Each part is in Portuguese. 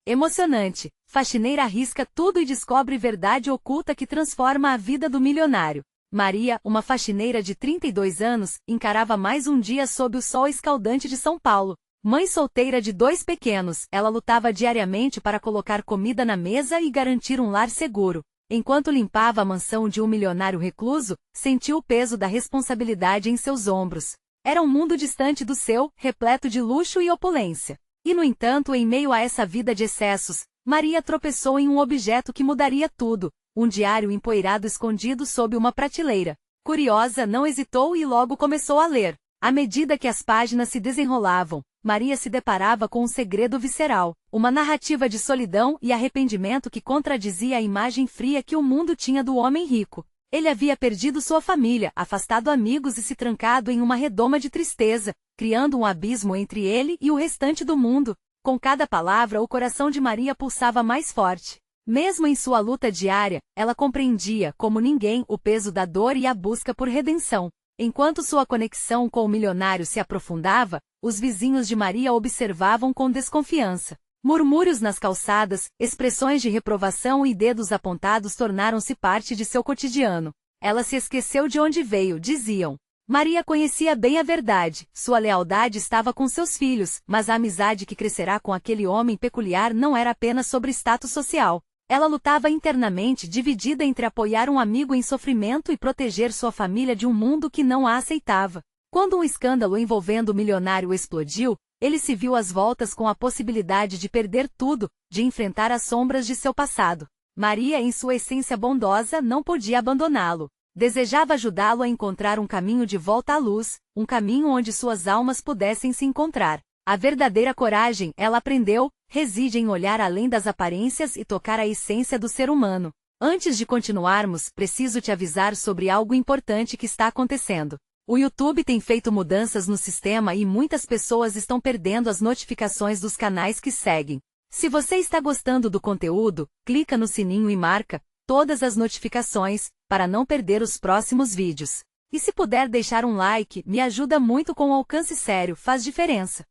Emocionante. Faxineira arrisca tudo e descobre verdade oculta que transforma a vida do milionário. Maria, uma faxineira de 32 anos, encarava mais um dia sob o sol escaldante de São Paulo. Mãe solteira de 2 pequenos, ela lutava diariamente para colocar comida na mesa e garantir um lar seguro. Enquanto limpava a mansão de um milionário recluso, sentiu o peso da responsabilidade em seus ombros. Era um mundo distante do seu, repleto de luxo e opulência. E no entanto, em meio a essa vida de excessos, Maria tropeçou em um objeto que mudaria tudo, um diário empoeirado escondido sob uma prateleira. Curiosa, não hesitou e logo começou a ler. À medida que as páginas se desenrolavam, Maria se deparava com um segredo visceral, uma narrativa de solidão e arrependimento que contradizia a imagem fria que o mundo tinha do homem rico. Ele havia perdido sua família, afastado amigos e se trancado em uma redoma de tristeza, criando um abismo entre ele e o restante do mundo. Com cada palavra, o coração de Maria pulsava mais forte. Mesmo em sua luta diária, ela compreendia, como ninguém, o peso da dor e a busca por redenção. Enquanto sua conexão com o milionário se aprofundava, os vizinhos de Maria observavam com desconfiança. Murmúrios nas calçadas, expressões de reprovação e dedos apontados tornaram-se parte de seu cotidiano. Ela se esqueceu de onde veio, diziam. Maria conhecia bem a verdade, sua lealdade estava com seus filhos, mas a amizade que crescerá com aquele homem peculiar não era apenas sobre status social. Ela lutava internamente, dividida entre apoiar um amigo em sofrimento e proteger sua família de um mundo que não a aceitava. Quando um escândalo envolvendo o milionário explodiu, ele se viu às voltas com a possibilidade de perder tudo, de enfrentar as sombras de seu passado. Maria, em sua essência bondosa, não podia abandoná-lo. Desejava ajudá-lo a encontrar um caminho de volta à luz, um caminho onde suas almas pudessem se encontrar. A verdadeira coragem, ela aprendeu, reside em olhar além das aparências e tocar a essência do ser humano. Antes de continuarmos, preciso te avisar sobre algo importante que está acontecendo. O YouTube tem feito mudanças no sistema e muitas pessoas estão perdendo as notificações dos canais que seguem. Se você está gostando do conteúdo, clica no sininho e marca todas as notificações, para não perder os próximos vídeos. E se puder deixar um like, me ajuda muito com o alcance sério, faz diferença.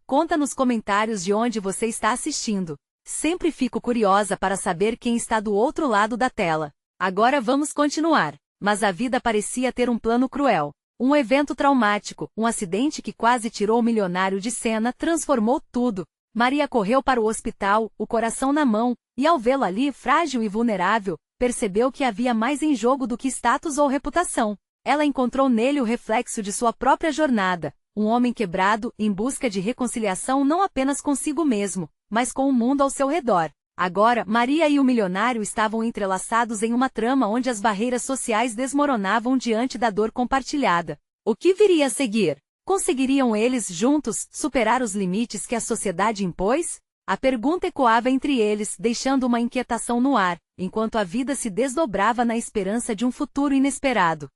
Conta nos comentários de onde você está assistindo. Sempre fico curiosa para saber quem está do outro lado da tela. Agora vamos continuar. Mas a vida parecia ter um plano cruel. Um evento traumático, um acidente que quase tirou o milionário de cena, transformou tudo. Maria correu para o hospital, o coração na mão, e ao vê-lo ali, frágil e vulnerável, percebeu que havia mais em jogo do que status ou reputação. Ela encontrou nele o reflexo de sua própria jornada. Um homem quebrado, em busca de reconciliação não apenas consigo mesmo, mas com o mundo ao seu redor. Agora, Maria e o milionário estavam entrelaçados em uma trama onde as barreiras sociais desmoronavam diante da dor compartilhada. O que viria a seguir? Conseguiriam eles, juntos, superar os limites que a sociedade impôs? A pergunta ecoava entre eles, deixando uma inquietação no ar, enquanto a vida se desdobrava na esperança de um futuro inesperado.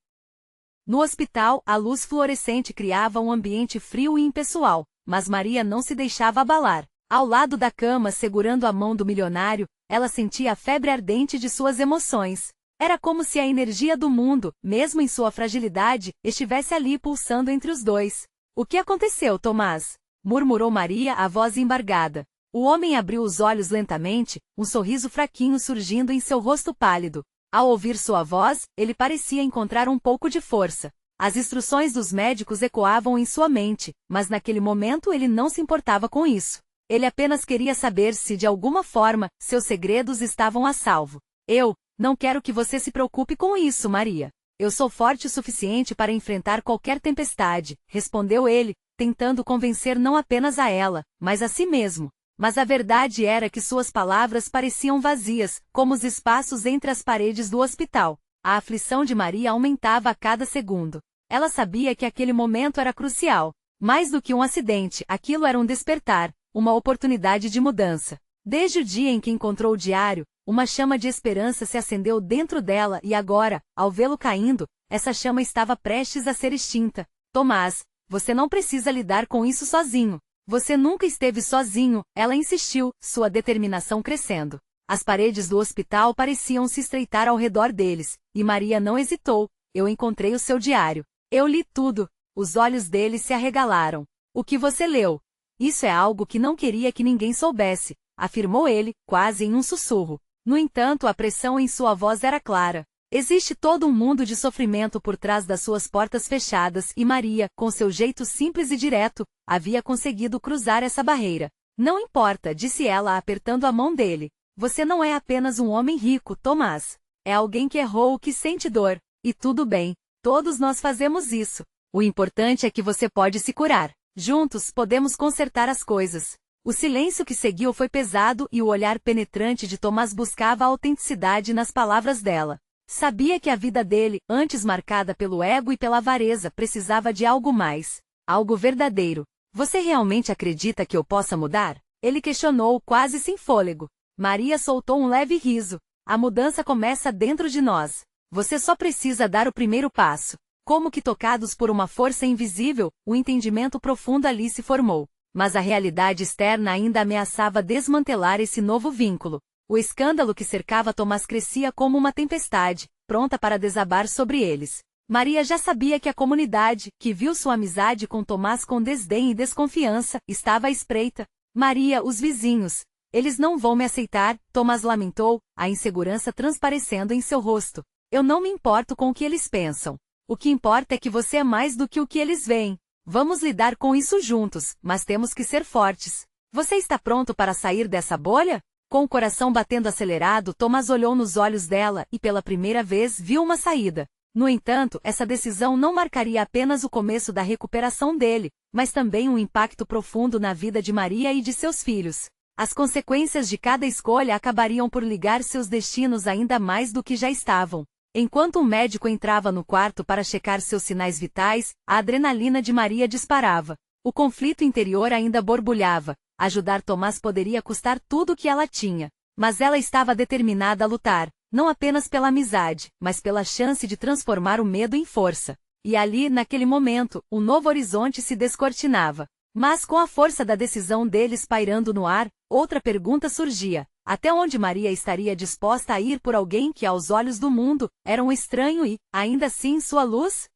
No hospital, a luz fluorescente criava um ambiente frio e impessoal, mas Maria não se deixava abalar. Ao lado da cama, segurando a mão do milionário, ela sentia a febre ardente de suas emoções. Era como se a energia do mundo, mesmo em sua fragilidade, estivesse ali pulsando entre os dois. O que aconteceu, Tomás? Murmurou Maria, a voz embargada. O homem abriu os olhos lentamente, um sorriso fraquinho surgindo em seu rosto pálido. Ao ouvir sua voz, ele parecia encontrar um pouco de força. As instruções dos médicos ecoavam em sua mente, mas naquele momento ele não se importava com isso. Ele apenas queria saber se, de alguma forma, seus segredos estavam a salvo. Eu não quero que você se preocupe com isso, Maria. Eu sou forte o suficiente para enfrentar qualquer tempestade, respondeu ele, tentando convencer não apenas a ela, mas a si mesmo. Mas a verdade era que suas palavras pareciam vazias, como os espaços entre as paredes do hospital. A aflição de Maria aumentava a cada segundo. Ela sabia que aquele momento era crucial. Mais do que um acidente, aquilo era um despertar, uma oportunidade de mudança. Desde o dia em que encontrou o diário, uma chama de esperança se acendeu dentro dela e agora, ao vê-lo caindo, essa chama estava prestes a ser extinta. Tomás, você não precisa lidar com isso sozinho. Você nunca esteve sozinho, ela insistiu, sua determinação crescendo. As paredes do hospital pareciam se estreitar ao redor deles, e Maria não hesitou. Eu encontrei o seu diário. Eu li tudo. Os olhos dele se arregalaram. O que você leu? Isso é algo que não queria que ninguém soubesse. afirmou ele, quase em um sussurro. No entanto, a pressão em sua voz era clara. Existe todo um mundo de sofrimento por trás das suas portas fechadas e Maria, com seu jeito simples e direto, havia conseguido cruzar essa barreira. Não importa, disse ela apertando a mão dele. Você não é apenas um homem rico, Tomás. É alguém que errou, que sente dor. E tudo bem. Todos nós fazemos isso. O importante é que você pode se curar. Juntos, podemos consertar as coisas. O silêncio que seguiu foi pesado e o olhar penetrante de Tomás buscava a autenticidade nas palavras dela. Sabia que a vida dele, antes marcada pelo ego e pela avareza, precisava de algo mais. Algo verdadeiro. Você realmente acredita que eu possa mudar? Ele questionou, quase sem fôlego. Maria soltou um leve riso. A mudança começa dentro de nós. Você só precisa dar o primeiro passo. Como que tocados por uma força invisível, o entendimento profundo ali se formou. Mas a realidade externa ainda ameaçava desmantelar esse novo vínculo. O escândalo que cercava Tomás crescia como uma tempestade, pronta para desabar sobre eles. Maria já sabia que a comunidade, que viu sua amizade com Tomás com desdém e desconfiança, estava à espreita. Maria, os vizinhos. Eles não vão me aceitar, Tomás lamentou, a insegurança transparecendo em seu rosto. Eu não me importo com o que eles pensam. O que importa é que você é mais do que o que eles veem. Vamos lidar com isso juntos, mas temos que ser fortes. Você está pronto para sair dessa bolha? Com o coração batendo acelerado, Tomás olhou nos olhos dela e pela primeira vez viu uma saída. No entanto, essa decisão não marcaria apenas o começo da recuperação dele, mas também um impacto profundo na vida de Maria e de seus filhos. As consequências de cada escolha acabariam por ligar seus destinos ainda mais do que já estavam. Enquanto um médico entrava no quarto para checar seus sinais vitais, a adrenalina de Maria disparava. O conflito interior ainda borbulhava. Ajudar Tomás poderia custar tudo o que ela tinha. Mas ela estava determinada a lutar, não apenas pela amizade, mas pela chance de transformar o medo em força. E ali, naquele momento, um novo horizonte se descortinava. Mas com a força da decisão deles pairando no ar, outra pergunta surgia. Até onde Maria estaria disposta a ir por alguém que, aos olhos do mundo, era um estranho e, ainda assim, sua luz?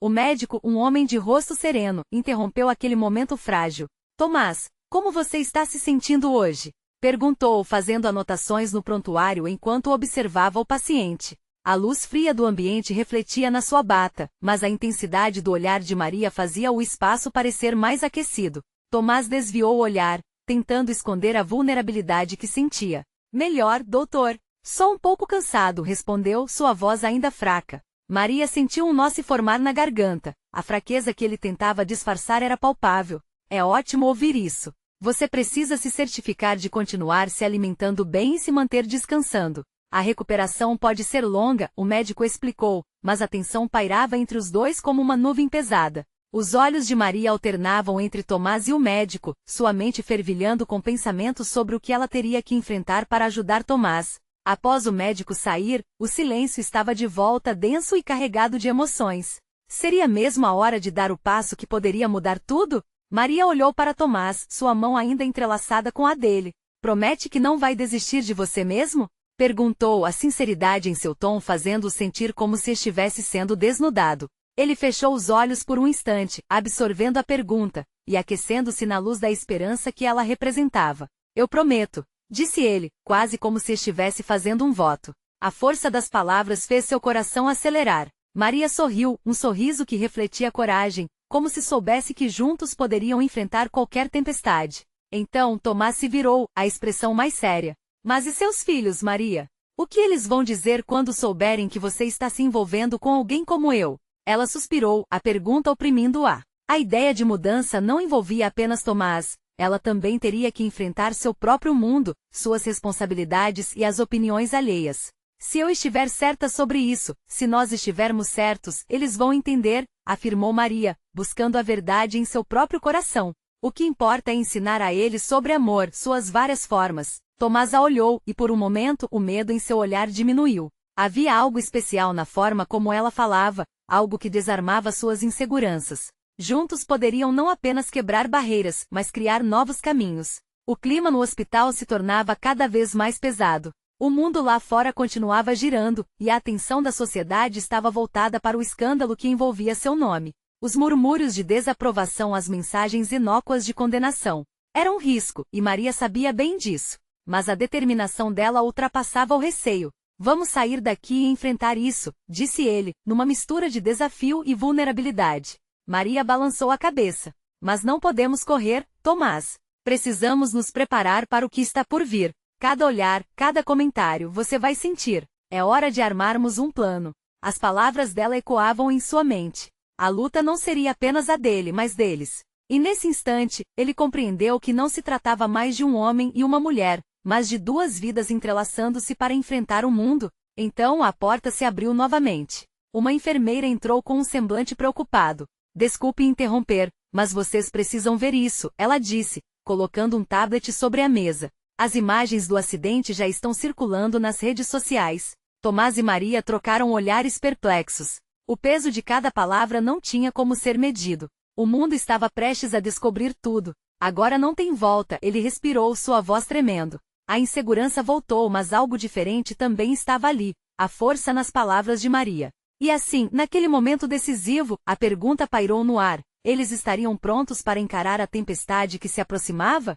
O médico, um homem de rosto sereno, interrompeu aquele momento frágil. Tomás, como você está se sentindo hoje? Perguntou, fazendo anotações no prontuário enquanto observava o paciente. A luz fria do ambiente refletia na sua bata, mas a intensidade do olhar de Maria fazia o espaço parecer mais aquecido. Tomás desviou o olhar, tentando esconder a vulnerabilidade que sentia. Melhor, doutor. Só um pouco cansado, respondeu, sua voz ainda fraca. Maria sentiu um nó se formar na garganta. A fraqueza que ele tentava disfarçar era palpável. É ótimo ouvir isso. Você precisa se certificar de continuar se alimentando bem e se manter descansando. A recuperação pode ser longa, o médico explicou, mas a tensão pairava entre os dois como uma nuvem pesada. Os olhos de Maria alternavam entre Tomás e o médico, sua mente fervilhando com pensamentos sobre o que ela teria que enfrentar para ajudar Tomás. Após o médico sair, o silêncio estava de volta denso e carregado de emoções. Seria mesmo a hora de dar o passo que poderia mudar tudo? Maria olhou para Tomás, sua mão ainda entrelaçada com a dele. Promete que não vai desistir de você mesmo? Perguntou, a sinceridade em seu tom fazendo-o sentir como se estivesse sendo desnudado. Ele fechou os olhos por um instante, absorvendo a pergunta, e aquecendo-se na luz da esperança que ela representava. Eu prometo, disse ele, quase como se estivesse fazendo um voto. A força das palavras fez seu coração acelerar. Maria sorriu, um sorriso que refletia coragem, como se soubesse que juntos poderiam enfrentar qualquer tempestade. Então Tomás se virou, a expressão mais séria. Mas e seus filhos, Maria? O que eles vão dizer quando souberem que você está se envolvendo com alguém como eu? Ela suspirou, a pergunta oprimindo-a. A ideia de mudança não envolvia apenas Tomás. Ela também teria que enfrentar seu próprio mundo, suas responsabilidades e as opiniões alheias. Se eu estiver certa sobre isso, se nós estivermos certos, eles vão entender, afirmou Maria, buscando a verdade em seu próprio coração. O que importa é ensinar a eles sobre amor, suas várias formas. Tomás a olhou, e por um momento o medo em seu olhar diminuiu. Havia algo especial na forma como ela falava, algo que desarmava suas inseguranças. Juntos poderiam não apenas quebrar barreiras, mas criar novos caminhos. O clima no hospital se tornava cada vez mais pesado. O mundo lá fora continuava girando, e a atenção da sociedade estava voltada para o escândalo que envolvia seu nome. Os murmúrios de desaprovação, as mensagens inócuas de condenação. Era um risco, e Maria sabia bem disso. Mas a determinação dela ultrapassava o receio. Vamos sair daqui e enfrentar isso, disse ele, numa mistura de desafio e vulnerabilidade. Maria balançou a cabeça. Mas não podemos correr, Tomás. Precisamos nos preparar para o que está por vir. Cada olhar, cada comentário você vai sentir. É hora de armarmos um plano. As palavras dela ecoavam em sua mente. A luta não seria apenas a dele, mas deles. E nesse instante, ele compreendeu que não se tratava mais de um homem e uma mulher, mas de duas vidas entrelaçando-se para enfrentar o mundo. Então a porta se abriu novamente. Uma enfermeira entrou com um semblante preocupado. Desculpe interromper, mas vocês precisam ver isso, ela disse, colocando um tablet sobre a mesa. As imagens do acidente já estão circulando nas redes sociais. Tomás e Maria trocaram olhares perplexos. O peso de cada palavra não tinha como ser medido. O mundo estava prestes a descobrir tudo. Agora não tem volta, ele respirou, sua voz tremendo. A insegurança voltou, mas algo diferente também estava ali, a força nas palavras de Maria. E assim, naquele momento decisivo, a pergunta pairou no ar. Eles estariam prontos para encarar a tempestade que se aproximava?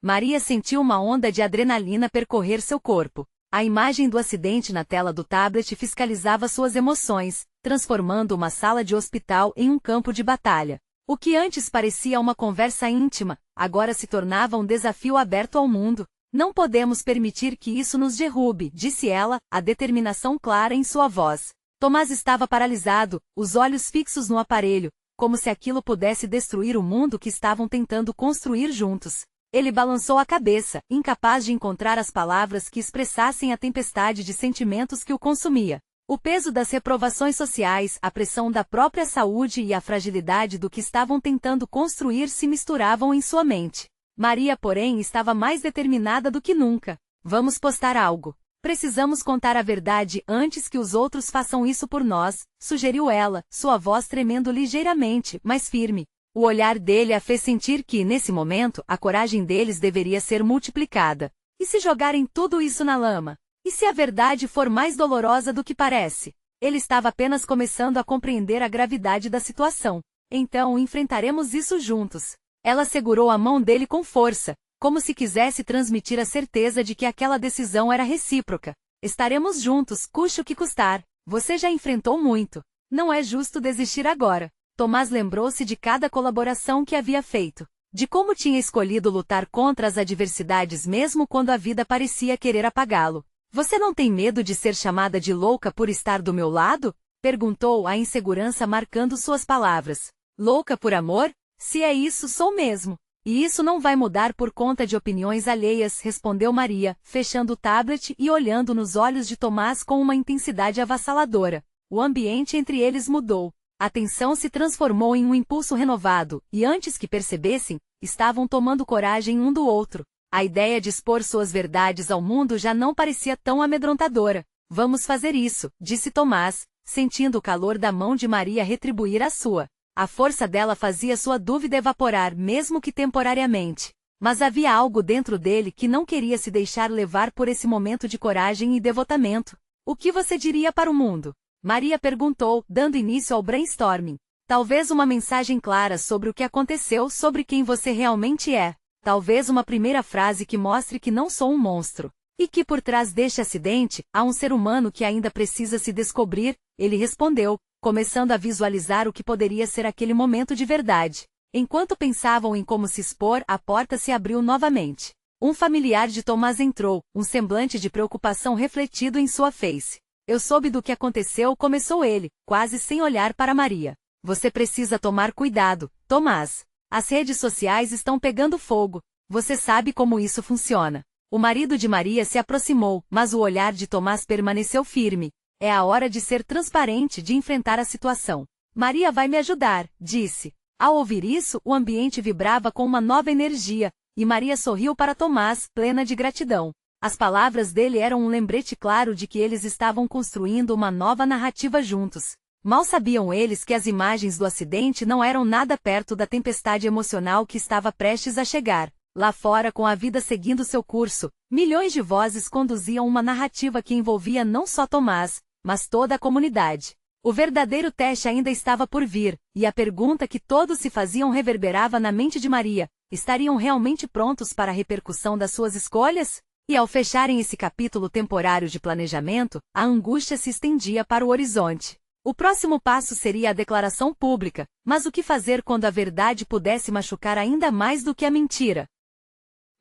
Maria sentiu uma onda de adrenalina percorrer seu corpo. A imagem do acidente na tela do tablet fiscalizava suas emoções, transformando uma sala de hospital em um campo de batalha. O que antes parecia uma conversa íntima, agora se tornava um desafio aberto ao mundo. Não podemos permitir que isso nos derrube, disse ela, a determinação clara em sua voz. Tomás estava paralisado, os olhos fixos no aparelho, como se aquilo pudesse destruir o mundo que estavam tentando construir juntos. Ele balançou a cabeça, incapaz de encontrar as palavras que expressassem a tempestade de sentimentos que o consumia. O peso das reprovações sociais, a pressão da própria saúde e a fragilidade do que estavam tentando construir se misturavam em sua mente. Maria, porém, estava mais determinada do que nunca. Vamos postar algo. Precisamos contar a verdade antes que os outros façam isso por nós, sugeriu ela, sua voz tremendo ligeiramente, mas firme. O olhar dele a fez sentir que, nesse momento, a coragem deles deveria ser multiplicada. E se jogarem tudo isso na lama? E se a verdade for mais dolorosa do que parece? Ele estava apenas começando a compreender a gravidade da situação. Então enfrentaremos isso juntos. Ela segurou a mão dele com força, como se quisesse transmitir a certeza de que aquela decisão era recíproca. Estaremos juntos, custe o que custar. Você já enfrentou muito. Não é justo desistir agora. Tomás lembrou-se de cada colaboração que havia feito, de como tinha escolhido lutar contra as adversidades mesmo quando a vida parecia querer apagá-lo. Você não tem medo de ser chamada de louca por estar do meu lado? Perguntou, a insegurança marcando suas palavras. Louca por amor? Se é isso, sou mesmo. E isso não vai mudar por conta de opiniões alheias, respondeu Maria, fechando o tablet e olhando nos olhos de Tomás com uma intensidade avassaladora. O ambiente entre eles mudou. A tensão se transformou em um impulso renovado, e antes que percebessem, estavam tomando coragem um do outro. A ideia de expor suas verdades ao mundo já não parecia tão amedrontadora. Vamos fazer isso, disse Tomás, sentindo o calor da mão de Maria retribuir a sua. A força dela fazia sua dúvida evaporar, mesmo que temporariamente. Mas havia algo dentro dele que não queria se deixar levar por esse momento de coragem e devotamento. O que você diria para o mundo? Maria perguntou, dando início ao brainstorming. Talvez uma mensagem clara sobre o que aconteceu, sobre quem você realmente é. Talvez uma primeira frase que mostre que não sou um monstro. E que por trás deste acidente, há um ser humano que ainda precisa se descobrir, ele respondeu, começando a visualizar o que poderia ser aquele momento de verdade. Enquanto pensavam em como se expor, a porta se abriu novamente. Um familiar de Tomás entrou, um semblante de preocupação refletido em sua face. Eu soube do que aconteceu, começou ele, quase sem olhar para Maria. Você precisa tomar cuidado, Tomás. As redes sociais estão pegando fogo. Você sabe como isso funciona. O marido de Maria se aproximou, mas o olhar de Tomás permaneceu firme. É a hora de ser transparente, de enfrentar a situação. Maria vai me ajudar, disse. Ao ouvir isso, o ambiente vibrava com uma nova energia, e Maria sorriu para Tomás, plena de gratidão. As palavras dele eram um lembrete claro de que eles estavam construindo uma nova narrativa juntos. Mal sabiam eles que as imagens do acidente não eram nada perto da tempestade emocional que estava prestes a chegar. Lá fora, com a vida seguindo seu curso, milhões de vozes conduziam uma narrativa que envolvia não só Tomás, mas toda a comunidade. O verdadeiro teste ainda estava por vir, e a pergunta que todos se faziam reverberava na mente de Maria: estariam realmente prontos para a repercussão das suas escolhas? E ao fecharem esse capítulo temporário de planejamento, a angústia se estendia para o horizonte. O próximo passo seria a declaração pública, mas o que fazer quando a verdade pudesse machucar ainda mais do que a mentira?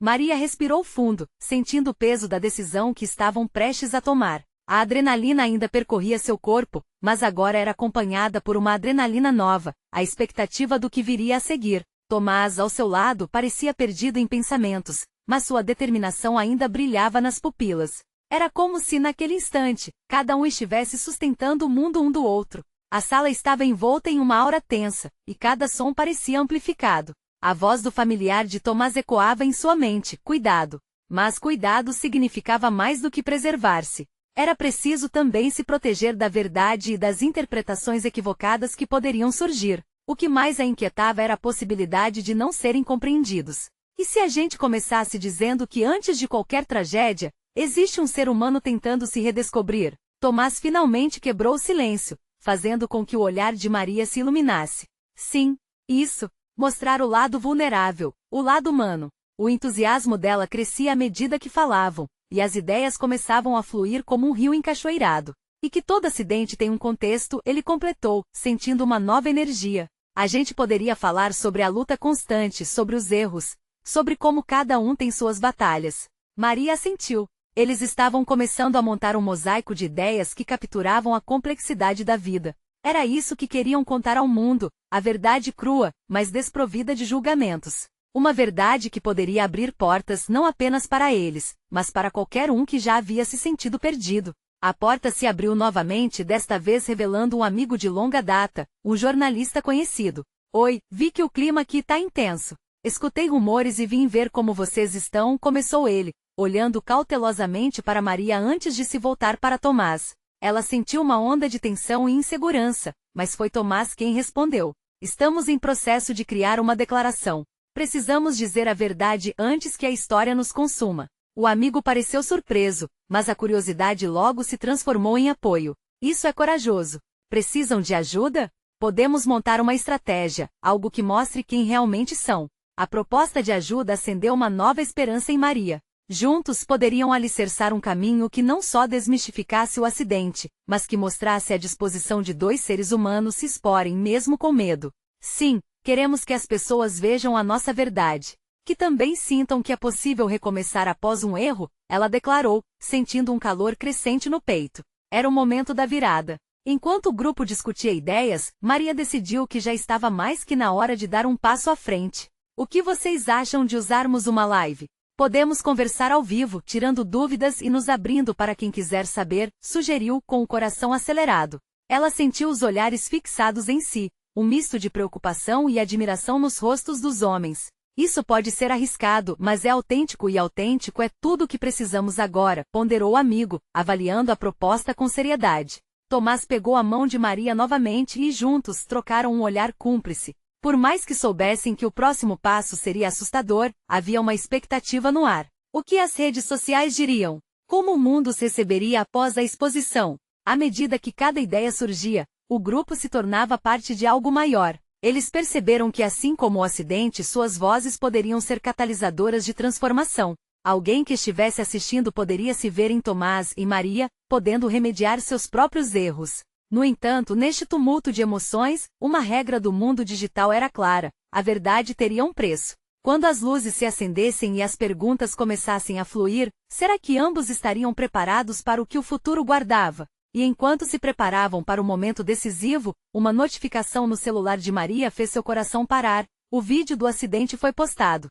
Maria respirou fundo, sentindo o peso da decisão que estavam prestes a tomar. A adrenalina ainda percorria seu corpo, mas agora era acompanhada por uma adrenalina nova, a expectativa do que viria a seguir. Tomás, ao seu lado, parecia perdido em pensamentos, mas sua determinação ainda brilhava nas pupilas. Era como se, naquele instante, cada um estivesse sustentando o mundo um do outro. A sala estava envolta em uma aura tensa, e cada som parecia amplificado. A voz do familiar de Tomás ecoava em sua mente: cuidado. Mas cuidado significava mais do que preservar-se. Era preciso também se proteger da verdade e das interpretações equivocadas que poderiam surgir. O que mais a inquietava era a possibilidade de não serem compreendidos. E se a gente começasse dizendo que antes de qualquer tragédia, existe um ser humano tentando se redescobrir? Tomás finalmente quebrou o silêncio, fazendo com que o olhar de Maria se iluminasse. Sim, isso. Mostrar o lado vulnerável, o lado humano. O entusiasmo dela crescia à medida que falavam, e as ideias começavam a fluir como um rio encachoeirado. E que todo acidente tem um contexto, ele completou, sentindo uma nova energia. A gente poderia falar sobre a luta constante, sobre os erros, sobre como cada um tem suas batalhas. Maria assentiu. Eles estavam começando a montar um mosaico de ideias que capturavam a complexidade da vida. Era isso que queriam contar ao mundo, a verdade crua, mas desprovida de julgamentos. Uma verdade que poderia abrir portas não apenas para eles, mas para qualquer um que já havia se sentido perdido. A porta se abriu novamente, desta vez revelando um amigo de longa data, um jornalista conhecido. Oi, vi que o clima aqui tá intenso. Escutei rumores e vim ver como vocês estão, começou ele, olhando cautelosamente para Maria antes de se voltar para Tomás. Ela sentiu uma onda de tensão e insegurança, mas foi Tomás quem respondeu. Estamos em processo de criar uma declaração. Precisamos dizer a verdade antes que a história nos consuma. O amigo pareceu surpreso, mas a curiosidade logo se transformou em apoio. Isso é corajoso. Precisam de ajuda? Podemos montar uma estratégia, algo que mostre quem realmente são. A proposta de ajuda acendeu uma nova esperança em Maria. Juntos poderiam alicerçar um caminho que não só desmistificasse o acidente, mas que mostrasse a disposição de dois seres humanos se exporem mesmo com medo. Sim, queremos que as pessoas vejam a nossa verdade. Que também sintam que é possível recomeçar após um erro, ela declarou, sentindo um calor crescente no peito. Era o momento da virada. Enquanto o grupo discutia ideias, Maria decidiu que já estava mais que na hora de dar um passo à frente. O que vocês acham de usarmos uma live? Podemos conversar ao vivo, tirando dúvidas e nos abrindo para quem quiser saber, sugeriu com o coração acelerado. Ela sentiu os olhares fixados em si, um misto de preocupação e admiração nos rostos dos homens. Isso pode ser arriscado, mas é autêntico e autêntico é tudo o que precisamos agora, ponderou o amigo, avaliando a proposta com seriedade. Tomás pegou a mão de Maria novamente e juntos trocaram um olhar cúmplice. Por mais que soubessem que o próximo passo seria assustador, havia uma expectativa no ar. O que as redes sociais diriam? Como o mundo se receberia após a exposição? À medida que cada ideia surgia, o grupo se tornava parte de algo maior. Eles perceberam que, assim como o acidente, suas vozes poderiam ser catalisadoras de transformação. Alguém que estivesse assistindo poderia se ver em Tomás e Maria, podendo remediar seus próprios erros. No entanto, neste tumulto de emoções, uma regra do mundo digital era clara: a verdade teria um preço. Quando as luzes se acendessem e as perguntas começassem a fluir, será que ambos estariam preparados para o que o futuro guardava? E enquanto se preparavam para o momento decisivo, uma notificação no celular de Maria fez seu coração parar. O vídeo do acidente foi postado.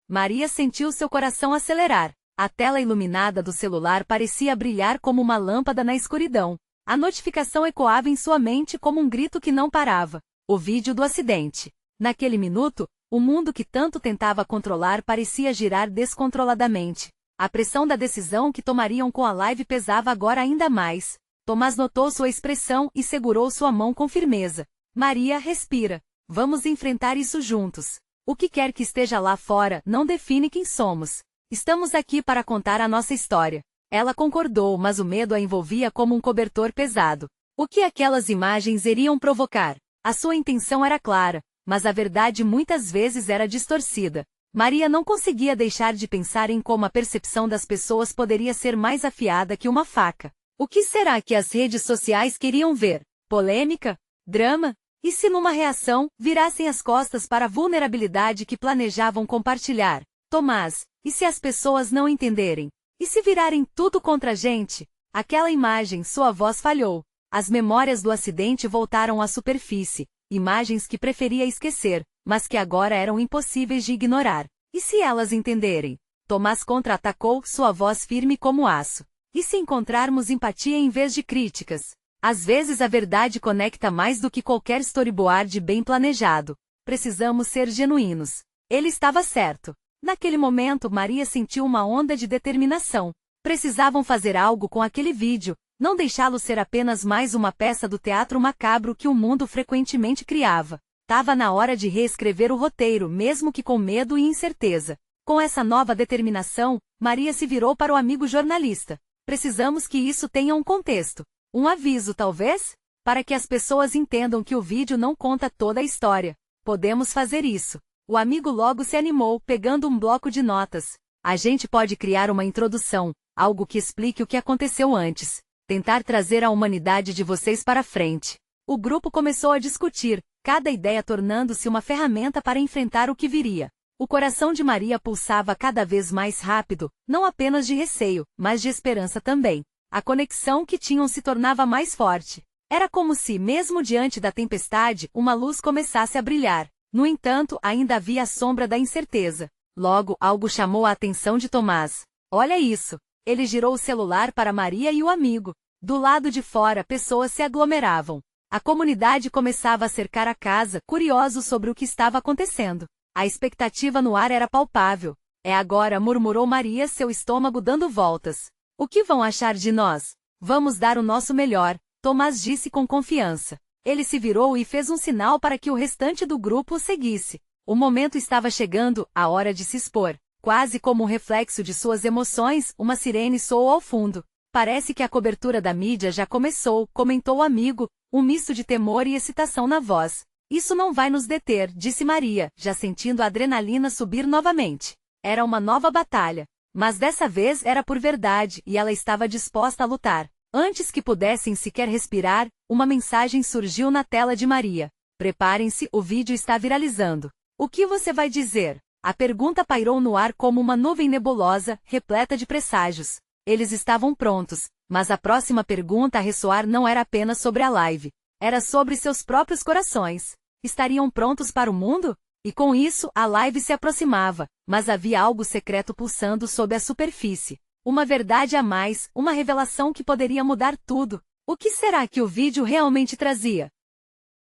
Maria sentiu seu coração acelerar. A tela iluminada do celular parecia brilhar como uma lâmpada na escuridão. A notificação ecoava em sua mente como um grito que não parava. O vídeo do acidente. Naquele minuto, o mundo que tanto tentava controlar parecia girar descontroladamente. A pressão da decisão que tomariam com a live pesava agora ainda mais. Tomás notou sua expressão e segurou sua mão com firmeza. Maria, respira. Vamos enfrentar isso juntos. O que quer que esteja lá fora não define quem somos. Estamos aqui para contar a nossa história. Ela concordou, mas o medo a envolvia como um cobertor pesado. O que aquelas imagens iriam provocar? A sua intenção era clara, mas a verdade muitas vezes era distorcida. Maria não conseguia deixar de pensar em como a percepção das pessoas poderia ser mais afiada que uma faca. O que será que as redes sociais queriam ver? Polêmica? Drama? E se numa reação, virassem as costas para a vulnerabilidade que planejavam compartilhar? Tomás, e se as pessoas não entenderem? E se virarem tudo contra a gente? Aquela imagem, sua voz falhou. As memórias do acidente voltaram à superfície, imagens que preferia esquecer, mas que agora eram impossíveis de ignorar. E se elas entenderem? Tomás contra-atacou, sua voz firme como aço. E se encontrarmos empatia em vez de críticas? Às vezes a verdade conecta mais do que qualquer storyboard bem planejado. Precisamos ser genuínos. Ele estava certo. Naquele momento Maria sentiu uma onda de determinação. Precisavam fazer algo com aquele vídeo, não deixá-lo ser apenas mais uma peça do teatro macabro que o mundo frequentemente criava. Tava na hora de reescrever o roteiro, mesmo que com medo e incerteza. Com essa nova determinação, Maria se virou para o amigo jornalista. Precisamos que isso tenha um contexto. Um aviso, talvez? Para que as pessoas entendam que o vídeo não conta toda a história. Podemos fazer isso. O amigo logo se animou, pegando um bloco de notas. A gente pode criar uma introdução, algo que explique o que aconteceu antes. Tentar trazer a humanidade de vocês para frente. O grupo começou a discutir, cada ideia tornando-se uma ferramenta para enfrentar o que viria. O coração de Maria pulsava cada vez mais rápido, não apenas de receio, mas de esperança também. A conexão que tinham se tornava mais forte. Era como se, mesmo diante da tempestade, uma luz começasse a brilhar. No entanto, ainda havia a sombra da incerteza. Logo, algo chamou a atenção de Tomás. Olha isso! Ele girou o celular para Maria e o amigo. Do lado de fora, pessoas se aglomeravam. A comunidade começava a cercar a casa, curiosos sobre o que estava acontecendo. A expectativa no ar era palpável. É agora, murmurou Maria, seu estômago dando voltas. O que vão achar de nós? Vamos dar o nosso melhor, Tomás disse com confiança. Ele se virou e fez um sinal para que o restante do grupo o seguisse. O momento estava chegando, a hora de se expor. Quase como um reflexo de suas emoções, uma sirene soou ao fundo. Parece que a cobertura da mídia já começou, comentou o amigo, um misto de temor e excitação na voz. Isso não vai nos deter, disse Maria, já sentindo a adrenalina subir novamente. Era uma nova batalha. Mas dessa vez era por verdade e ela estava disposta a lutar. Antes que pudessem sequer respirar, uma mensagem surgiu na tela de Maria. Preparem-se, o vídeo está viralizando. O que você vai dizer? A pergunta pairou no ar como uma nuvem nebulosa, repleta de presságios. Eles estavam prontos, mas a próxima pergunta a ressoar não era apenas sobre a live. Era sobre seus próprios corações. Estariam prontos para o mundo? E com isso, a live se aproximava, mas havia algo secreto pulsando sob a superfície. Uma verdade a mais, uma revelação que poderia mudar tudo. O que será que o vídeo realmente trazia?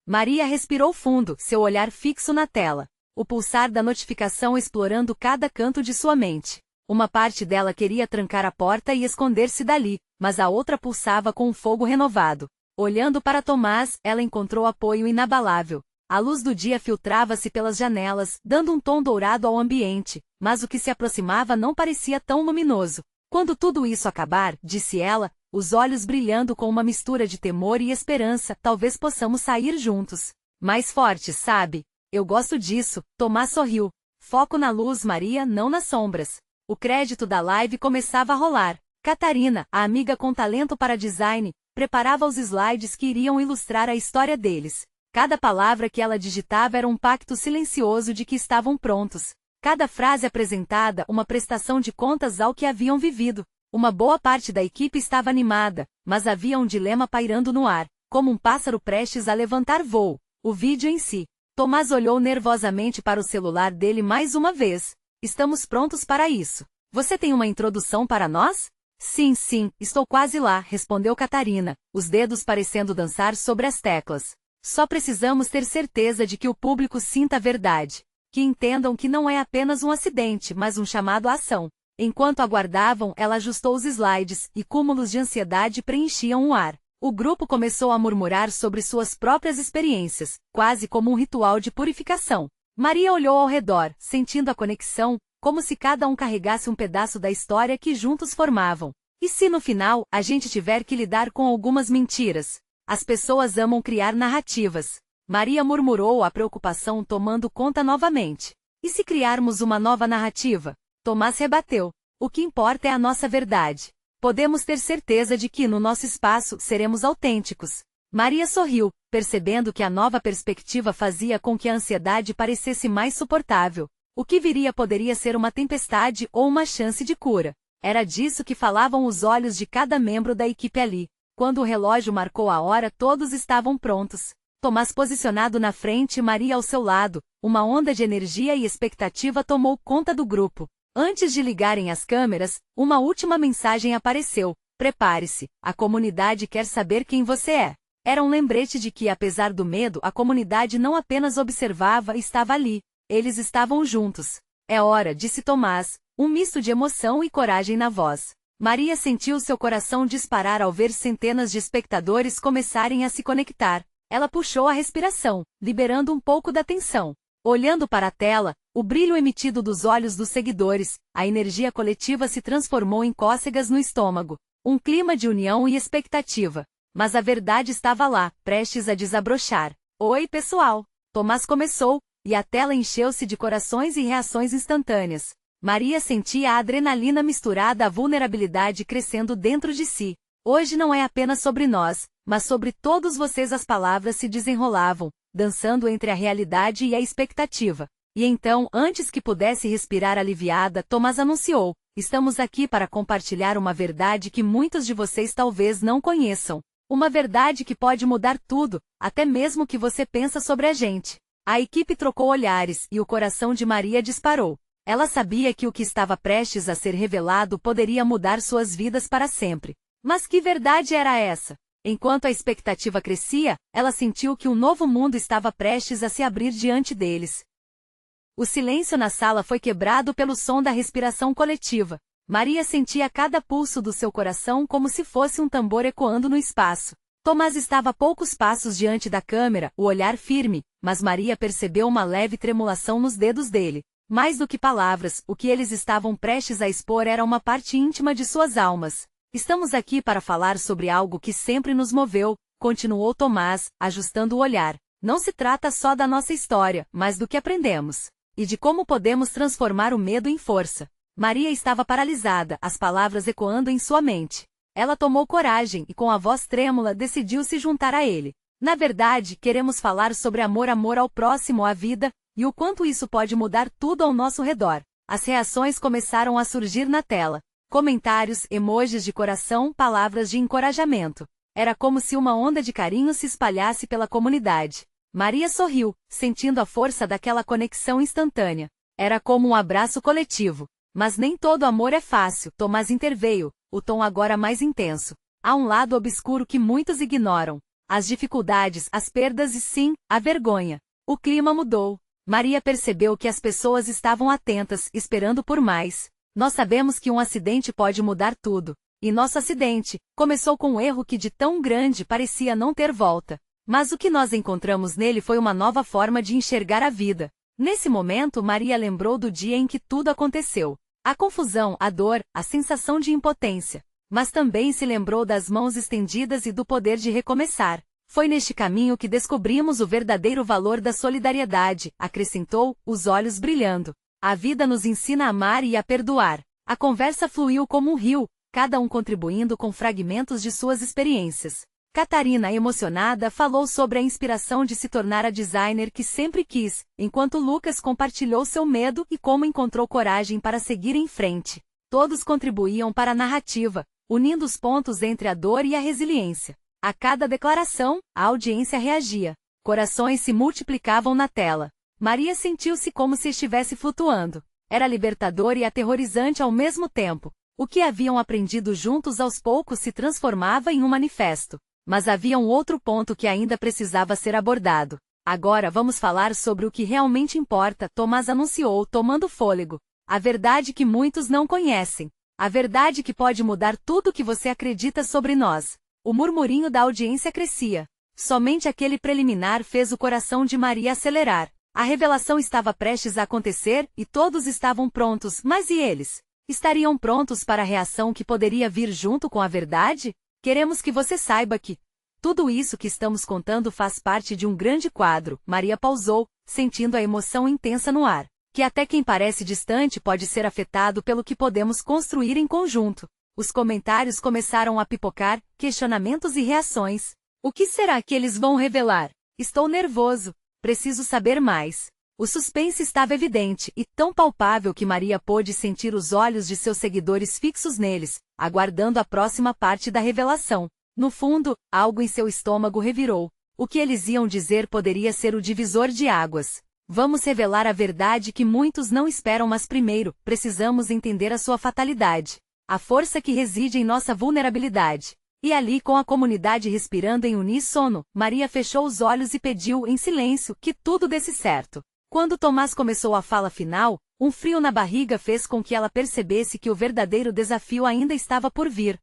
Maria respirou fundo, seu olhar fixo na tela. O pulsar da notificação explorando cada canto de sua mente. Uma parte dela queria trancar a porta e esconder-se dali, mas a outra pulsava com um fogo renovado. Olhando para Tomás, ela encontrou apoio inabalável. A luz do dia filtrava-se pelas janelas, dando um tom dourado ao ambiente, mas o que se aproximava não parecia tão luminoso. Quando tudo isso acabar, disse ela, os olhos brilhando com uma mistura de temor e esperança, talvez possamos sair juntos. Mais fortes, sabe? Eu gosto disso, Tomás sorriu. Foco na luz, Maria, não nas sombras. O crédito da live começava a rolar. Catarina, a amiga com talento para design, preparava os slides que iriam ilustrar a história deles. Cada palavra que ela digitava era um pacto silencioso de que estavam prontos. Cada frase apresentada, uma prestação de contas ao que haviam vivido. Uma boa parte da equipe estava animada, mas havia um dilema pairando no ar, como um pássaro prestes a levantar voo. O vídeo em si. Tomás olhou nervosamente para o celular dele mais uma vez. Estamos prontos para isso. Você tem uma introdução para nós? Sim, estou quase lá, respondeu Catarina, os dedos parecendo dançar sobre as teclas. Só precisamos ter certeza de que o público sinta a verdade. Que entendam que não é apenas um acidente, mas um chamado à ação. Enquanto aguardavam, ela ajustou os slides, e cúmulos de ansiedade preenchiam o ar. O grupo começou a murmurar sobre suas próprias experiências, quase como um ritual de purificação. Maria olhou ao redor, sentindo a conexão, como se cada um carregasse um pedaço da história que juntos formavam. E se no final, a gente tiver que lidar com algumas mentiras? As pessoas amam criar narrativas. Maria murmurou, a preocupação tomando conta novamente. E se criarmos uma nova narrativa? Tomás rebateu. O que importa é a nossa verdade. Podemos ter certeza de que no nosso espaço seremos autênticos. Maria sorriu, percebendo que a nova perspectiva fazia com que a ansiedade parecesse mais suportável. O que viria poderia ser uma tempestade ou uma chance de cura. Era disso que falavam os olhos de cada membro da equipe ali. Quando o relógio marcou a hora, todos estavam prontos. Tomás posicionado na frente e Maria ao seu lado. Uma onda de energia e expectativa tomou conta do grupo. Antes de ligarem as câmeras, uma última mensagem apareceu. Prepare-se, a comunidade quer saber quem você é. Era um lembrete de que, apesar do medo, a comunidade não apenas observava e estava ali. Eles estavam juntos. É hora, disse Tomás, um misto de emoção e coragem na voz. Maria sentiu seu coração disparar ao ver centenas de espectadores começarem a se conectar. Ela puxou a respiração, liberando um pouco da tensão. Olhando para a tela, o brilho emitido dos olhos dos seguidores, a energia coletiva se transformou em cócegas no estômago. Um clima de união e expectativa. Mas a verdade estava lá, prestes a desabrochar. Oi, pessoal! Tomás começou, e a tela encheu-se de corações e reações instantâneas. Maria sentia a adrenalina misturada à vulnerabilidade crescendo dentro de si. Hoje não é apenas sobre nós, mas sobre todos vocês. As palavras se desenrolavam, dançando entre a realidade e a expectativa. E então, antes que pudesse respirar aliviada, Tomás anunciou: estamos aqui para compartilhar uma verdade que muitos de vocês talvez não conheçam. Uma verdade que pode mudar tudo, até mesmo o que você pensa sobre a gente. A equipe trocou olhares e o coração de Maria disparou. Ela sabia que o que estava prestes a ser revelado poderia mudar suas vidas para sempre. Mas que verdade era essa? Enquanto a expectativa crescia, ela sentiu que um novo mundo estava prestes a se abrir diante deles. O silêncio na sala foi quebrado pelo som da respiração coletiva. Maria sentia cada pulso do seu coração como se fosse um tambor ecoando no espaço. Tomás estava a poucos passos diante da câmera, o olhar firme, mas Maria percebeu uma leve tremulação nos dedos dele. Mais do que palavras, o que eles estavam prestes a expor era uma parte íntima de suas almas. Estamos aqui para falar sobre algo que sempre nos moveu, continuou Tomás, ajustando o olhar. Não se trata só da nossa história, mas do que aprendemos. E de como podemos transformar o medo em força. Maria estava paralisada, as palavras ecoando em sua mente. Ela tomou coragem e com a voz trêmula decidiu se juntar a ele. Na verdade, queremos falar sobre amor ao próximo, à vida, e o quanto isso pode mudar tudo ao nosso redor. As reações começaram a surgir na tela. Comentários, emojis de coração, palavras de encorajamento. Era como se uma onda de carinho se espalhasse pela comunidade. Maria sorriu, sentindo a força daquela conexão instantânea. Era como um abraço coletivo. Mas nem todo amor é fácil, Tomás interveio, o tom agora mais intenso. Há um lado obscuro que muitos ignoram. As dificuldades, as perdas e sim, a vergonha. O clima mudou. Maria percebeu que as pessoas estavam atentas, esperando por mais. Nós sabemos que um acidente pode mudar tudo. E nosso acidente começou com um erro que de tão grande parecia não ter volta. Mas o que nós encontramos nele foi uma nova forma de enxergar a vida. Nesse momento, Maria lembrou do dia em que tudo aconteceu. A confusão, a dor, a sensação de impotência. Mas também se lembrou das mãos estendidas e do poder de recomeçar. Foi neste caminho que descobrimos o verdadeiro valor da solidariedade, acrescentou, os olhos brilhando. A vida nos ensina a amar e a perdoar. A conversa fluiu como um rio, cada um contribuindo com fragmentos de suas experiências. Catarina, emocionada, falou sobre a inspiração de se tornar a designer que sempre quis, enquanto Lucas compartilhou seu medo e como encontrou coragem para seguir em frente. Todos contribuíam para a narrativa, unindo os pontos entre a dor e a resiliência. A cada declaração, a audiência reagia. Corações se multiplicavam na tela. Maria sentiu-se como se estivesse flutuando. Era libertador e aterrorizante ao mesmo tempo. O que haviam aprendido juntos aos poucos se transformava em um manifesto. Mas havia um outro ponto que ainda precisava ser abordado. Agora vamos falar sobre o que realmente importa, Tomás anunciou, tomando fôlego. A verdade que muitos não conhecem. A verdade que pode mudar tudo o que você acredita sobre nós. O murmurinho da audiência crescia. Somente aquele preliminar fez o coração de Maria acelerar. A revelação estava prestes a acontecer e todos estavam prontos, mas e eles? Estariam prontos para a reação que poderia vir junto com a verdade? Queremos que você saiba que Tudo isso que estamos contando faz parte de um grande quadro. Maria pausou, sentindo a emoção intensa no ar. Que até quem parece distante pode ser afetado pelo que podemos construir em conjunto. Os comentários começaram a pipocar, questionamentos e reações. O que será que eles vão revelar? Estou nervoso. Preciso saber mais. O suspense estava evidente e tão palpável que Maria pôde sentir os olhos de seus seguidores fixos neles, aguardando a próxima parte da revelação. No fundo, algo em seu estômago revirou. O que eles iam dizer poderia ser o divisor de águas. Vamos revelar a verdade que muitos não esperam, mas primeiro, precisamos entender a sua fatalidade. A força que reside em nossa vulnerabilidade. E ali, com a comunidade respirando em uníssono, Maria fechou os olhos e pediu, em silêncio, que tudo desse certo. Quando Tomás começou a fala final, um frio na barriga fez com que ela percebesse que o verdadeiro desafio ainda estava por vir.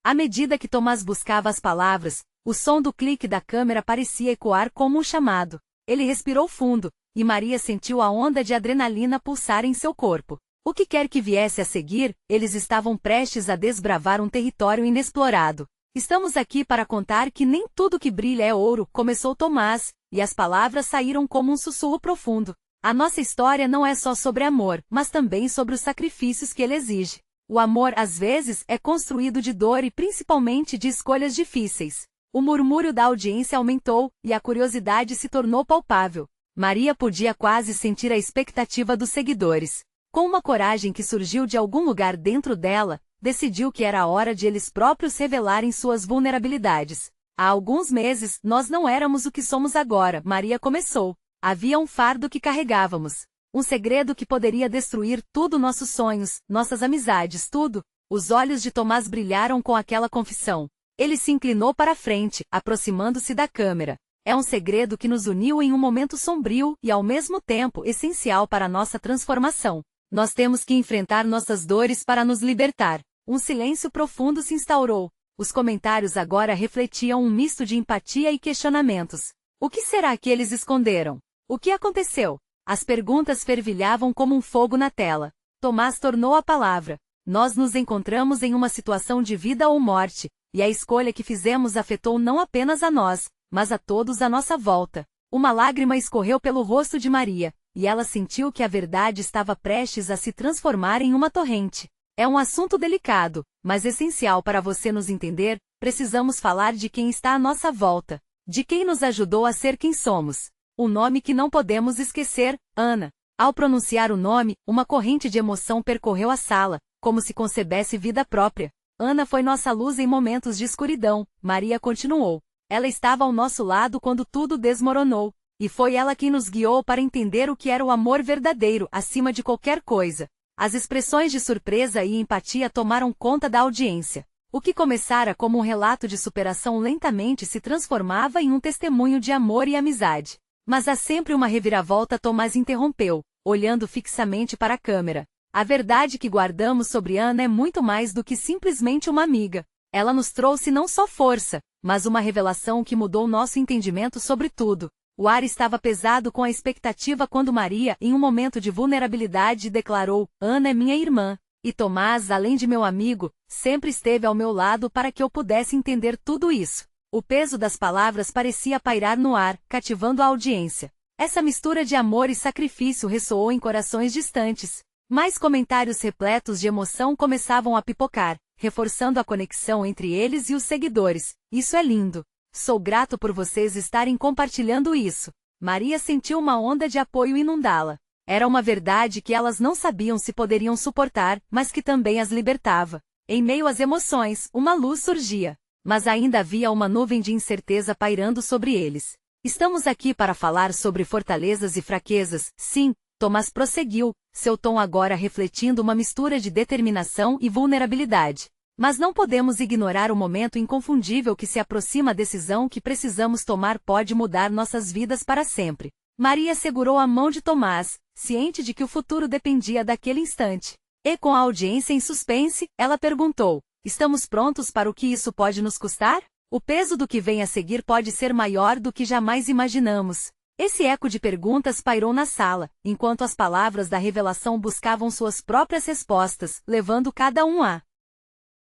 À medida que Tomás buscava as palavras, o som do clique da câmera parecia ecoar como um chamado. Ele respirou fundo, e Maria sentiu a onda de adrenalina pulsar em seu corpo. O que quer que viesse a seguir, eles estavam prestes a desbravar um território inexplorado. Estamos aqui para contar que nem tudo que brilha é ouro, começou Tomás, e as palavras saíram como um sussurro profundo. A nossa história não é só sobre amor, mas também sobre os sacrifícios que ele exige. O amor, às vezes, é construído de dor e principalmente de escolhas difíceis. O murmúrio da audiência aumentou, e a curiosidade se tornou palpável. Maria podia quase sentir a expectativa dos seguidores. Com uma coragem que surgiu de algum lugar dentro dela, decidiu que era a hora de eles próprios revelarem suas vulnerabilidades. Há alguns meses, nós não éramos o que somos agora, Maria começou. Havia um fardo que carregávamos. Um segredo que poderia destruir tudo, nossos sonhos, nossas amizades, tudo. Os olhos de Tomás brilharam com aquela confissão. Ele se inclinou para a frente, aproximando-se da câmera. É um segredo que nos uniu em um momento sombrio e, ao mesmo tempo, essencial para a nossa transformação. Nós temos que enfrentar nossas dores para nos libertar. Um silêncio profundo se instaurou. Os comentários agora refletiam um misto de empatia e questionamentos. O que será que eles esconderam? O que aconteceu? As perguntas fervilhavam como um fogo na tela. Tomás tornou a palavra. Nós nos encontramos em uma situação de vida ou morte, e a escolha que fizemos afetou não apenas a nós, mas a todos à nossa volta. Uma lágrima escorreu pelo rosto de Maria, e ela sentiu que a verdade estava prestes a se transformar em uma torrente. É um assunto delicado, mas essencial para você nos entender. Precisamos falar de quem está à nossa volta, de quem nos ajudou a ser quem somos. Um nome que não podemos esquecer, Ana. Ao pronunciar o nome, uma corrente de emoção percorreu a sala, como se concebesse vida própria. Ana foi nossa luz em momentos de escuridão, Maria continuou. Ela estava ao nosso lado quando tudo desmoronou, e foi ela quem nos guiou para entender o que era o amor verdadeiro, acima de qualquer coisa. As expressões de surpresa e empatia tomaram conta da audiência. O que começara como um relato de superação lentamente se transformava em um testemunho de amor e amizade. Mas há sempre uma reviravolta. Tomás interrompeu, olhando fixamente para a câmera. A verdade que guardamos sobre Ana é muito mais do que simplesmente uma amiga. Ela nos trouxe não só força, mas uma revelação que mudou nosso entendimento sobre tudo. O ar estava pesado com a expectativa quando Maria, em um momento de vulnerabilidade, declarou: Ana é minha irmã. E Tomás, além de meu amigo, sempre esteve ao meu lado para que eu pudesse entender tudo isso. O peso das palavras parecia pairar no ar, cativando a audiência. Essa mistura de amor e sacrifício ressoou em corações distantes. Mais comentários repletos de emoção começavam a pipocar, reforçando a conexão entre eles e os seguidores. Isso é lindo. Sou grato por vocês estarem compartilhando isso. Maria sentiu uma onda de apoio inundá-la. Era uma verdade que elas não sabiam se poderiam suportar, mas que também as libertava. Em meio às emoções, uma luz surgia. Mas ainda havia uma nuvem de incerteza pairando sobre eles. Estamos aqui para falar sobre fortalezas e fraquezas, sim, Tomás prosseguiu, seu tom agora refletindo uma mistura de determinação e vulnerabilidade. Mas não podemos ignorar o momento inconfundível que se aproxima. A decisão que precisamos tomar pode mudar nossas vidas para sempre. Maria segurou a mão de Tomás, ciente de que o futuro dependia daquele instante. E com a audiência em suspense, ela perguntou: estamos prontos para o que isso pode nos custar? O peso do que vem a seguir pode ser maior do que jamais imaginamos. Esse eco de perguntas pairou na sala, enquanto as palavras da revelação buscavam suas próprias respostas, levando cada um a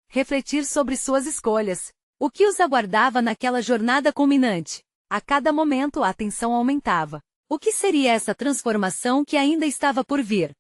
refletir sobre suas escolhas. O que os aguardava naquela jornada culminante? A cada momento a tensão aumentava. O que seria essa transformação que ainda estava por vir?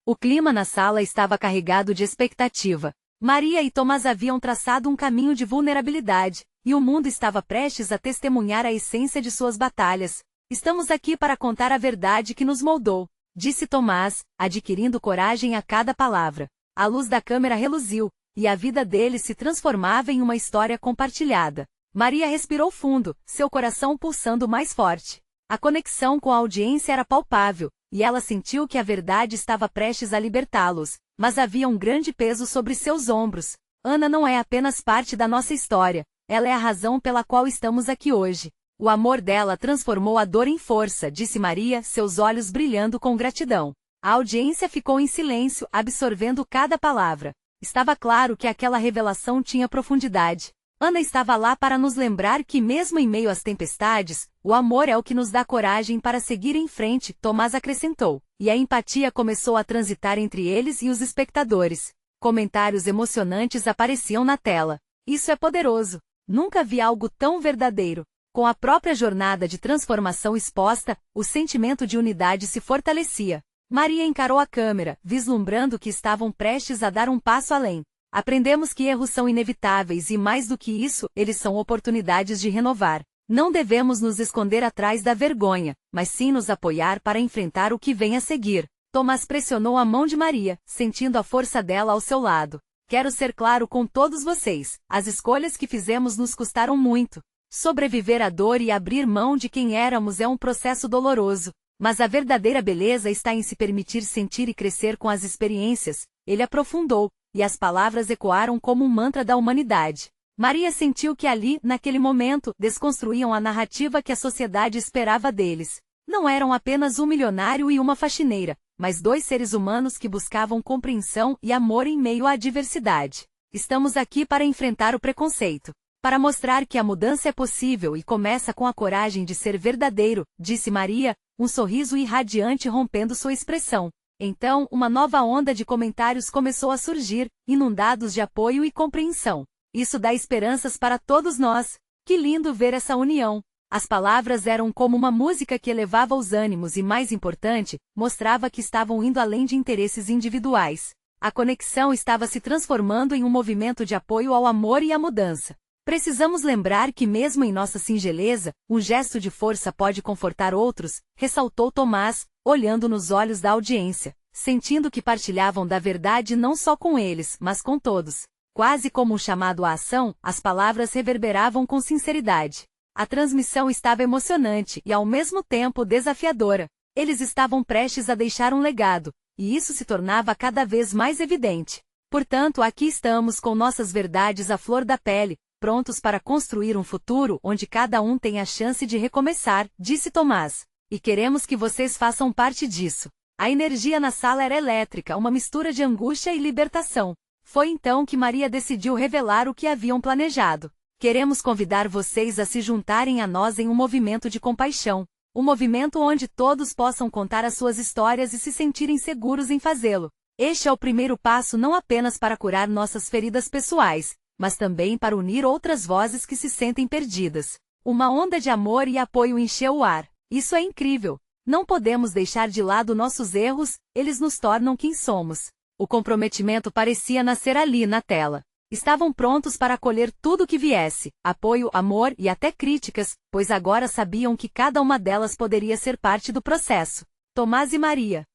O clima na sala estava carregado de expectativa. Maria e Tomás haviam traçado um caminho de vulnerabilidade, e o mundo estava prestes a testemunhar a essência de suas batalhas. Estamos aqui para contar a verdade que nos moldou, disse Tomás, adquirindo coragem a cada palavra. A luz da câmera reluziu, e a vida deles se transformava em uma história compartilhada. Maria respirou fundo, seu coração pulsando mais forte. A conexão com a audiência era palpável, e ela sentiu que a verdade estava prestes a libertá-los, mas havia um grande peso sobre seus ombros. Ana não é apenas parte da nossa história, ela é a razão pela qual estamos aqui hoje. O amor dela transformou a dor em força, disse Maria, seus olhos brilhando com gratidão. A audiência ficou em silêncio, absorvendo cada palavra. Estava claro que aquela revelação tinha profundidade. Ana estava lá para nos lembrar que mesmo em meio às tempestades, o amor é o que nos dá coragem para seguir em frente, Tomás acrescentou, e a empatia começou a transitar entre eles e os espectadores. Comentários emocionantes apareciam na tela. Isso é poderoso. Nunca vi algo tão verdadeiro. Com a própria jornada de transformação exposta, o sentimento de unidade se fortalecia. Maria encarou a câmera, vislumbrando que estavam prestes a dar um passo além. Aprendemos que erros são inevitáveis e, mais do que isso, eles são oportunidades de renovar. Não devemos nos esconder atrás da vergonha, mas sim nos apoiar para enfrentar o que vem a seguir. Tomás pressionou a mão de Maria, sentindo a força dela ao seu lado. Quero ser claro com todos vocês, as escolhas que fizemos nos custaram muito. Sobreviver à dor e abrir mão de quem éramos é um processo doloroso, mas a verdadeira beleza está em se permitir sentir e crescer com as experiências, ele aprofundou, e as palavras ecoaram como um mantra da humanidade. Maria sentiu que ali, naquele momento, desconstruíam a narrativa que a sociedade esperava deles. Não eram apenas um milionário e uma faxineira, mas dois seres humanos que buscavam compreensão e amor em meio à adversidade. Estamos aqui para enfrentar o preconceito. Para mostrar que a mudança é possível e começa com a coragem de ser verdadeiro, disse Maria, um sorriso irradiante rompendo sua expressão. Então, uma nova onda de comentários começou a surgir, inundados de apoio e compreensão. Isso dá esperanças para todos nós. Que lindo ver essa união. As palavras eram como uma música que elevava os ânimos e, mais importante, mostrava que estavam indo além de interesses individuais. A conexão estava se transformando em um movimento de apoio ao amor e à mudança. Precisamos lembrar que mesmo em nossa singeleza, um gesto de força pode confortar outros, ressaltou Tomás, olhando nos olhos da audiência, sentindo que partilhavam da verdade não só com eles, mas com todos. Quase como um chamado à ação, as palavras reverberavam com sinceridade. A transmissão estava emocionante e ao mesmo tempo desafiadora. Eles estavam prestes a deixar um legado, e isso se tornava cada vez mais evidente. Portanto, aqui estamos com nossas verdades à flor da pele, prontos para construir um futuro onde cada um tem a chance de recomeçar, disse Tomás. E queremos que vocês façam parte disso. A energia na sala era elétrica, uma mistura de angústia e libertação. Foi então que Maria decidiu revelar o que haviam planejado. Queremos convidar vocês a se juntarem a nós em um movimento de compaixão. Um movimento onde todos possam contar as suas histórias e se sentirem seguros em fazê-lo. Este é o primeiro passo não apenas para curar nossas feridas pessoais, mas também para unir outras vozes que se sentem perdidas. Uma onda de amor e apoio encheu o ar. Isso é incrível. Não podemos deixar de lado nossos erros, eles nos tornam quem somos. O comprometimento parecia nascer ali na tela. Estavam prontos para acolher tudo o que viesse, apoio, amor e até críticas, pois agora sabiam que cada uma delas poderia ser parte do processo. Tomás e Maria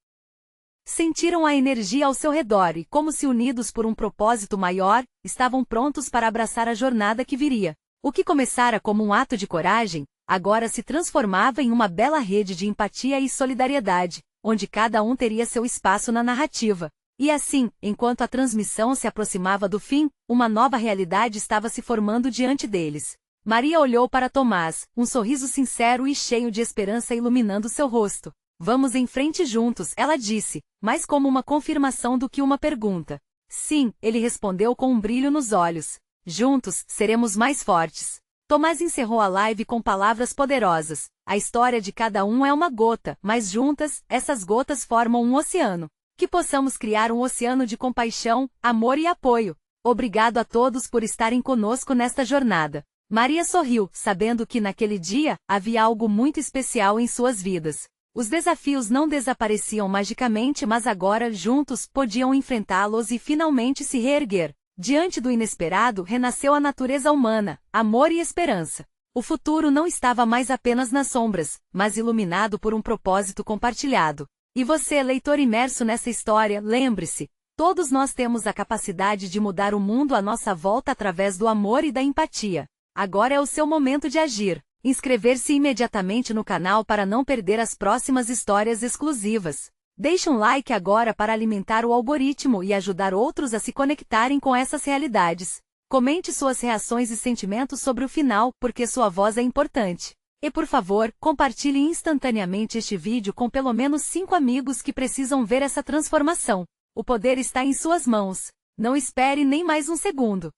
sentiram a energia ao seu redor e, como se unidos por um propósito maior, estavam prontos para abraçar a jornada que viria. O que começara como um ato de coragem, agora se transformava em uma bela rede de empatia e solidariedade, onde cada um teria seu espaço na narrativa. E assim, enquanto a transmissão se aproximava do fim, uma nova realidade estava se formando diante deles. Maria olhou para Tomás, um sorriso sincero e cheio de esperança iluminando seu rosto. Vamos em frente juntos, ela disse, mais como uma confirmação do que uma pergunta. Sim, ele respondeu com um brilho nos olhos. Juntos, seremos mais fortes. Tomás encerrou a live com palavras poderosas. A história de cada um é uma gota, mas juntas, essas gotas formam um oceano. Que possamos criar um oceano de compaixão, amor e apoio. Obrigado a todos por estarem conosco nesta jornada. Maria sorriu, sabendo que naquele dia, havia algo muito especial em suas vidas. Os desafios não desapareciam magicamente, mas agora, juntos, podiam enfrentá-los e finalmente se reerguer. Diante do inesperado, renasceu a natureza humana, amor e esperança. O futuro não estava mais apenas nas sombras, mas iluminado por um propósito compartilhado. E você, leitor imerso nessa história, lembre-se, todos nós temos a capacidade de mudar o mundo à nossa volta através do amor e da empatia. Agora é o seu momento de agir. Inscrever-se imediatamente no canal para não perder as próximas histórias exclusivas. Deixe um like agora para alimentar o algoritmo e ajudar outros a se conectarem com essas realidades. Comente suas reações e sentimentos sobre o final, porque sua voz é importante. E por favor, compartilhe instantaneamente este vídeo com pelo menos 5 amigos que precisam ver essa transformação. O poder está em suas mãos. Não espere nem mais um segundo.